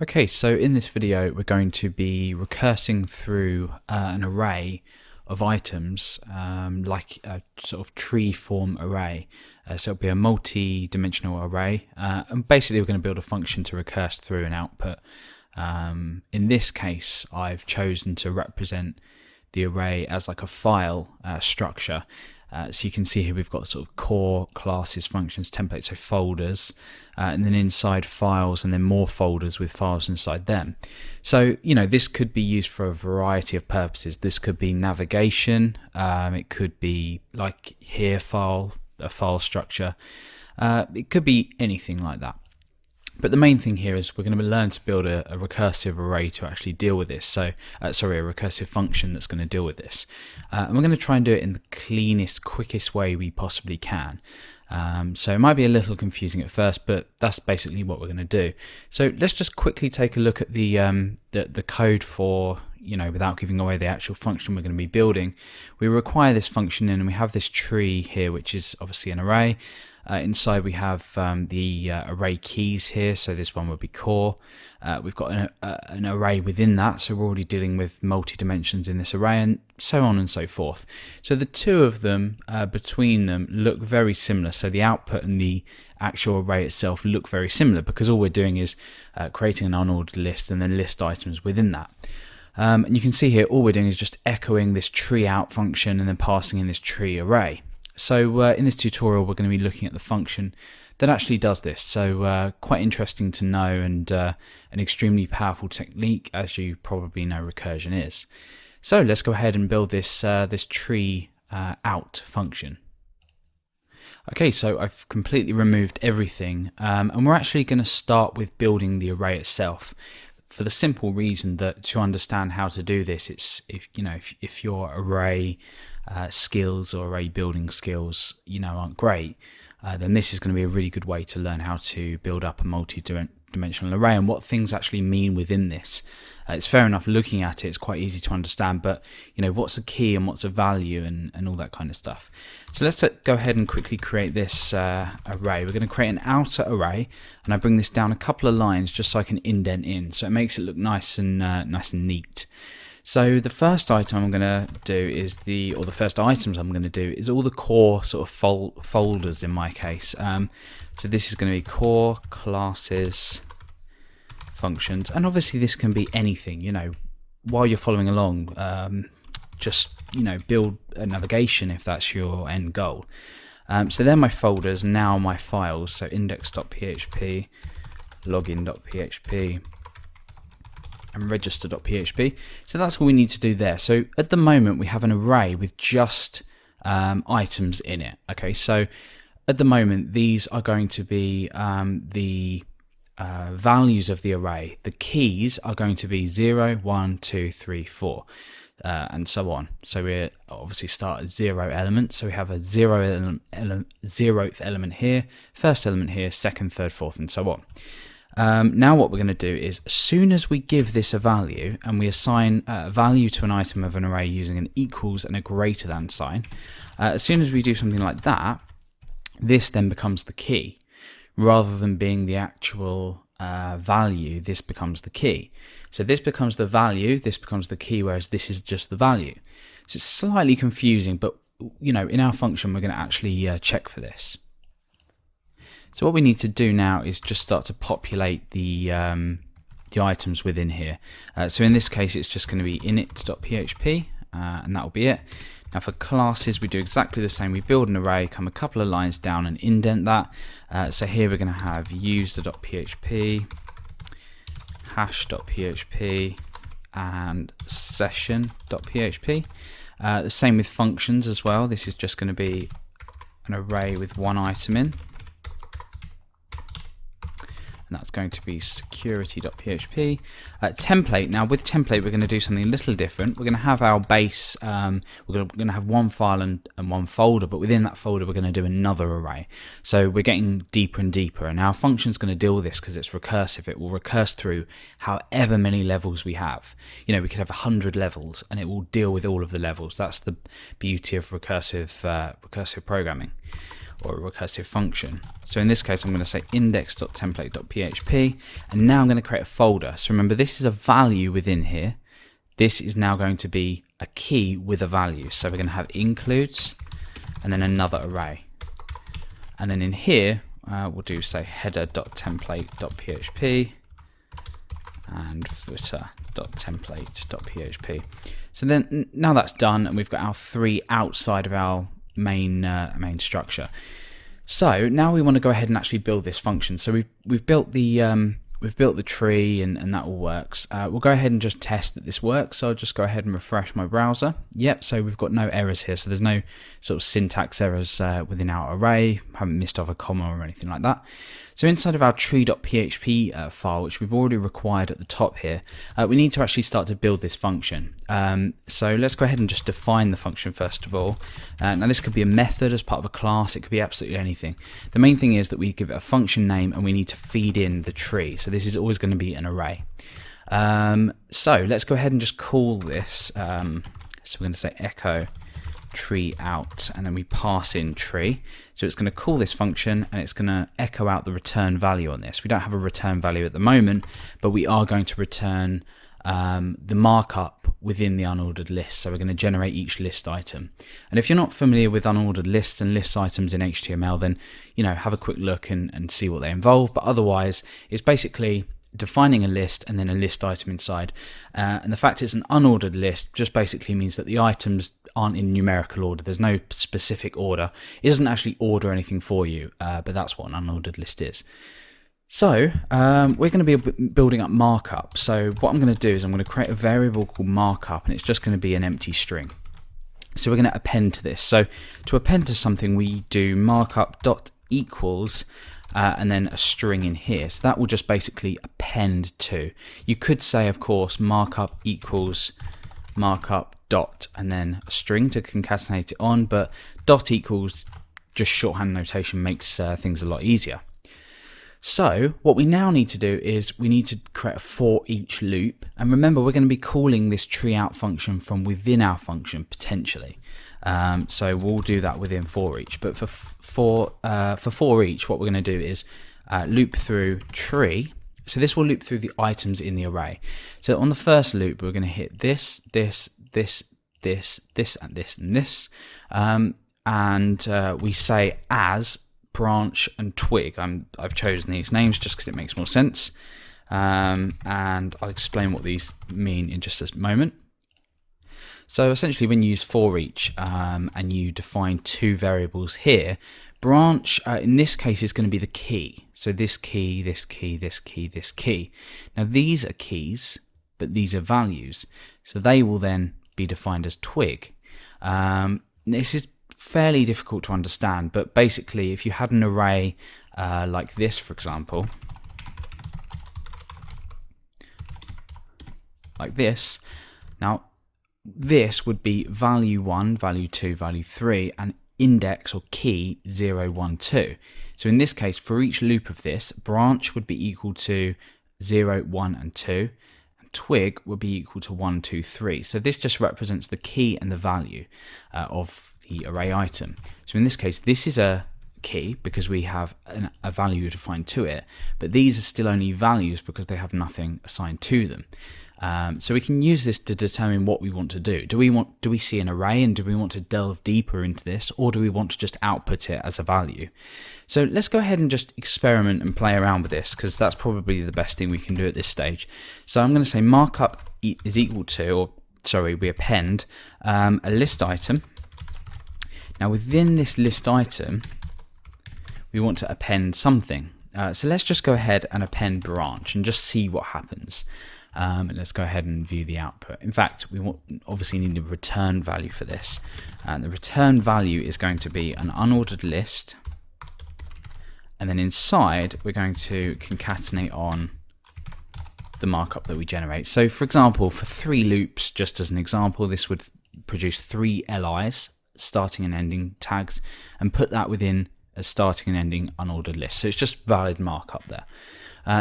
Okay, so in this video we're going to be recursing through an array of items like a sort of tree form array. So it'll be a multi-dimensional array, and basically we're going to build a function to recurse through an output. In this case I've chosen to represent the array as like a file structure. So you can see here we've got sort of core, classes, functions, templates, so folders, and then inside files, and then more folders with files inside them. So, you know, this could be used for a variety of purposes. This could be navigation, it could be like here a file structure, it could be anything like that. But the main thing here is we're going to learn to build a recursive array to actually deal with this. So, a recursive function that's going to deal with this. And we're going to try and do it in the cleanest, quickest way we possibly can. So it might be a little confusing at first, but that's basically what we're going to do. So let's just quickly take a look at the code for, you know, without giving away the actual function we're going to be building. We require this function in, and we have this tree here, which is obviously an array. Inside we have the array keys here, so this one would be core. We've got an array within that, so we're already dealing with multi-dimensions in this array, and so on and so forth. So the two of them, between them, look very similar. So the output and the actual array itself look very similar, because all we're doing is creating an unordered list and then list items within that. And you can see here all we're doing is just echoing this tree out function and then passing in this tree array. So in this tutorial we're going to be looking at the function that actually does this. So quite interesting to know, and an extremely powerful technique, as you probably know recursion is. So let's go ahead and build this this tree out function. Okay, so I've completely removed everything, and we're actually going to start with building the array itself, for the simple reason that to understand how to do this, it's if your array skills or array building skills aren't great, then this is going to be a really good way to learn how to build up a multi-dimensional array and what things actually mean within this. It's fair enough looking at it, it's quite easy to understand, but what's a key and what's a value and all that kind of stuff. So let's go ahead and quickly create this array. We're going to create an outer array, and I bring this down a couple of lines just so I can indent in, so it makes it look nice and neat. So the first item I'm going to do is the first items I'm going to do is all the core sort of folders in my case. So this is going to be core, classes, functions, and obviously this can be anything. While you're following along, just build a navigation if that's your end goal. So they're my folders. Now my files. So index.php, login.php, and register.php. So that's all we need to do there. So at the moment we have an array with just items in it. Okay, so at the moment these are going to be the values of the array. The keys are going to be 0, 1, 2, 3, 4, and so on. So we obviously start at 0 element, so we have a 0th element here, first element here, second, third, fourth, and so on. Now what we're going to do is, as soon as we give this a value and we assign a value to an item of an array using an equals and a greater than sign, as soon as we do something like that, this then becomes the key. Rather than being the actual value, this becomes the key. So this becomes the value, this becomes the key, whereas this is just the value. So it's slightly confusing, but in our function we're going to actually check for this. So what we need to do now is just start to populate the items within here. So in this case it's just going to be init.php, and that will be it. Now for classes we do exactly the same. We build an array, come a couple of lines down and indent that. So here we're going to have user.php, hash.php, and session.php. The same with functions as well. This is just going to be an array with one item in. And that's going to be security.php. Template. Now with template we're going to do something a little different. We're going to have our base, we're going to have one file and one folder, but within that folder we're going to do another array. So we're getting deeper and deeper, and our function's going to deal with this because it's recursive. It will recurse through however many levels we have. We could have 100 levels and it will deal with all of the levels. That's the beauty of recursive programming. or a recursive function. So in this case, I'm going to say index.template.php, and now I'm going to create a folder. So remember, this is a value within here. This is now going to be a key with a value. So we're going to have includes and then another array. And then in here, we'll do say header.template.php and footer.template.php. So then now that's done, and we've got our three outside of our main structure. So now we want to go ahead and actually build this function. So we've built the tree and that all works. We'll go ahead and just test that this works. So I'll just go ahead and refresh my browser. Yep, so we've got no errors here. So there's no sort of syntax errors within our array. Haven't missed off a comma or anything like that. So inside of our tree.php file, which we've already required at the top here, we need to actually start to build this function. So let's go ahead and just define the function first of all. Now this could be a method as part of a class. It could be absolutely anything. The main thing is that we give it a function name and we need to feed in the tree. So this is always going to be an array. So let's go ahead and just call this. So we're going to say echo tree out, and then we pass in tree. So it's going to call this function and it's going to echo out the return value on this. We don't have a return value at the moment, but we are going to return the markup within the unordered list. So we're going to generate each list item. And if you're not familiar with unordered lists and list items in HTML, then have a quick look and see what they involve. But otherwise, it's basically defining a list and then a list item inside. And the fact it's an unordered list just basically means that the items aren't in numerical order. There's no specific order. It doesn't actually order anything for you, but that's what an unordered list is. So we're going to be building up markup. So what I'm going to do is I'm going to create a variable called markup, and it's just going to be an empty string. So we're going to append to this. So to append to something, we do markup dot equals and then a string in here. So that will just basically append to. You could say, of course, markup equals markup dot and then a string to concatenate it on, but dot equals just shorthand notation makes things a lot easier. So what we now need to do is we need to create a for each loop, and remember we're going to be calling this tree out function from within our function potentially. So we'll do that within for each, but for for each what we're going to do is loop through tree. So this will loop through the items in the array. So on the first loop we're going to hit this, and this, and we say as branch and twig. I've chosen these names just because it makes more sense, and I'll explain what these mean in just a moment. So essentially when you use for each and you define two variables here, branch in this case is going to be the key. So this key, this key, this key, this key. Now these are keys, but these are values. So they will then be defined as twig. This is fairly difficult to understand, but basically if you had an array like this, for example, like this, now this would be value 1, value 2, value 3, and index or key 0, 1, 2. So in this case, for each loop of this, branch would be equal to 0, 1, and 2, and twig would be equal to 1, 2, 3. So this just represents the key and the value of the array item. So in this case, this is a key because we have a value defined to it, but these are still only values because they have nothing assigned to them. So we can use this to determine what we want to do. Do we see an array and do we want to delve deeper into this, or do we want to just output it as a value? So let's go ahead and just experiment and play around with this, because that's probably the best thing we can do at this stage. So I'm going to say markup is equal to, or sorry, we append a list item. Now within this list item, we want to append something. So let's just go ahead and append branch and just see what happens. And let's go ahead and view the output. In fact, we obviously need a return value for this. And the return value is going to be an unordered list. And then inside, we're going to concatenate on the markup that we generate. So for example, for 3 loops, just as an example, this would produce 3 LIs, starting and ending tags, and put that within a starting and ending unordered list. So it's just valid markup there.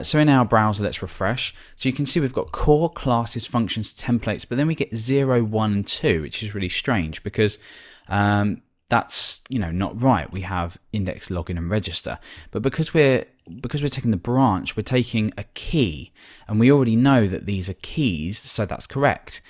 So in our browser, let's refresh. So you can see we've got core, classes, functions, templates, but then we get 0, 1, and 2, which is really strange because that's not right. We have index, login, and register. But because we're taking the branch, we're taking a key, and we already know that these are keys, so that's correct.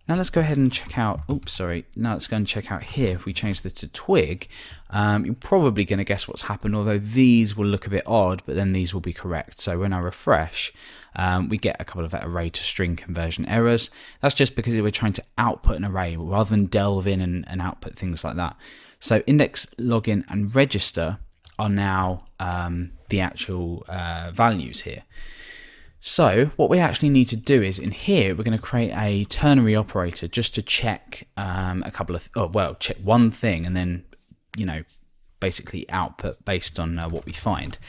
Now let's go ahead and check out, now let's go and check out here. If we change this to twig, you're probably going to guess what's happened, although these will look a bit odd, but then these will be correct. So when I refresh, we get a couple of array to string conversion errors. That's just because we're trying to output an array rather than delve in and output things like that. So index, login, and register are now the actual values here. So what we actually need to do is in here we're going to create a ternary operator just to check check one thing and then basically output based on what we find.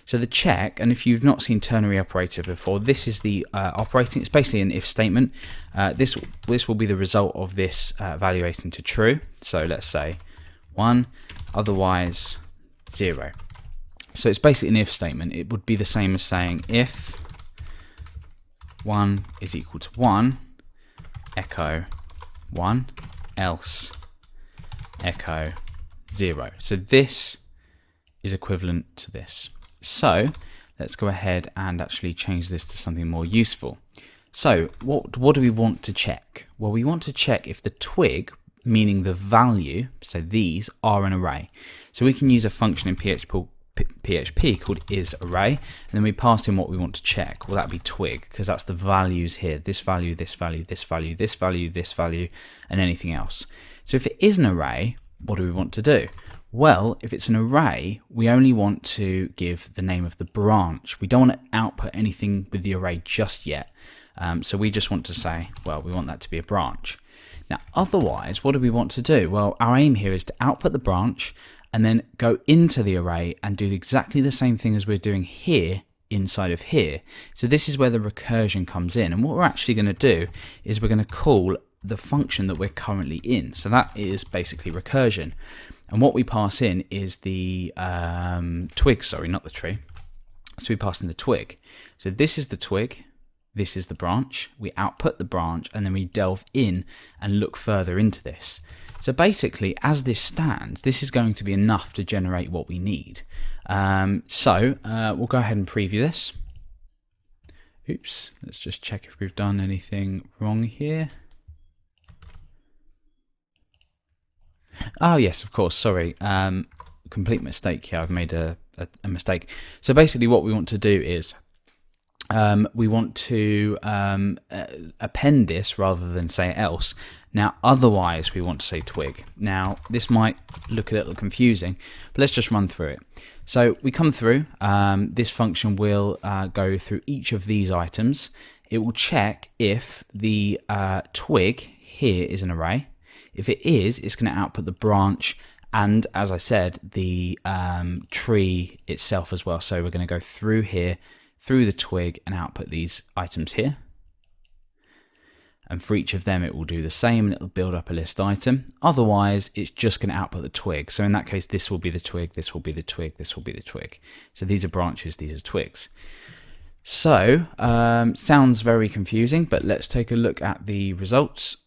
So the check, and if you've not seen ternary operator before, this is the operating. It's basically an if statement. This will be the result of this evaluating to true. So let's say 1, otherwise 0. So it's basically an if statement. It would be the same as saying if 1 is equal to 1, echo 1, else echo 0. So this is equivalent to this. So let's go ahead and actually change this to something more useful. So what do we want to check? Well, we want to check if the twig, meaning the value, so these are an array. So we can use a function in PHP called isArray, and then we pass in what we want to check. Well, that'd be twig, because that's the values here: this value, this value, this value, this value, this value, and anything else. So if it is an array, what do we want to do? Well, if it's an array, we only want to give the name of the branch. We don't want to output anything with the array just yet. So we just want to say, well, we want that to be a branch. Now, otherwise, what do we want to do? Well, our aim here is to output the branch and then go into the array and do exactly the same thing as we're doing here inside of here. So this is where the recursion comes in. And what we're actually going to do is we're going to call the function that we're currently in. So that is basically recursion. And what we pass in is the twig, not the tree. So we pass in the twig. So this is the twig. This is the branch. We output the branch and then we delve in and look further into this. So basically, as this stands, this is going to be enough to generate what we need. We'll go ahead and preview this. Oops, let's just check if we've done anything wrong here. Oh yes, of course, sorry. Complete mistake here, I've made a mistake. So basically what we want to do is we want to append this rather than say else. Now, otherwise we want to say twig. Now, this might look a little confusing, but let's just run through it. So we come through, this function will go through each of these items. It will check if the twig here is an array. If it is, it's going to output the branch and, as I said, the tree itself as well. So we're going to go through here, through the twig, and output these items here. And for each of them, it will do the same, and it'll build up a list item. Otherwise, it's just going to output the twig. So in that case, this will be the twig, this will be the twig, this will be the twig. So these are branches, these are twigs. So, sounds very confusing, but let's take a look at the results.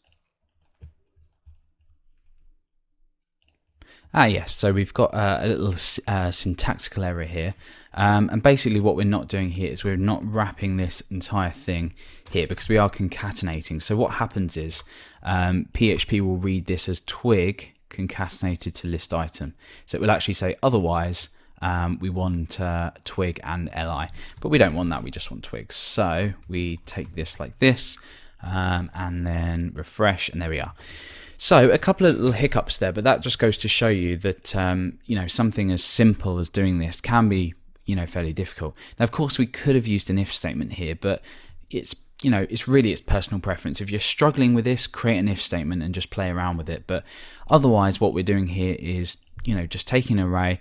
Yes, so we've got a little syntactical error here. And basically what we're not doing here is we're not wrapping this entire thing here because we are concatenating. So what happens is PHP will read this as twig concatenated to list item. So it will actually say otherwise we want twig and li. But we don't want that, we just want twig. So we take this like this and then refresh, and there we are. So a couple of little hiccups there, but that just goes to show you that something as simple as doing this can be fairly difficult. Now, of course, we could have used an if statement here, but it's personal preference. If you're struggling with this, create an if statement and just play around with it. But otherwise, what we're doing here is just taking an array,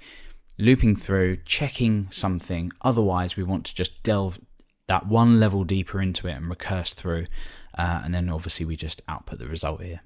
looping through, checking something. Otherwise, we want to just delve that one level deeper into it and recurse through, and then obviously we just output the result here.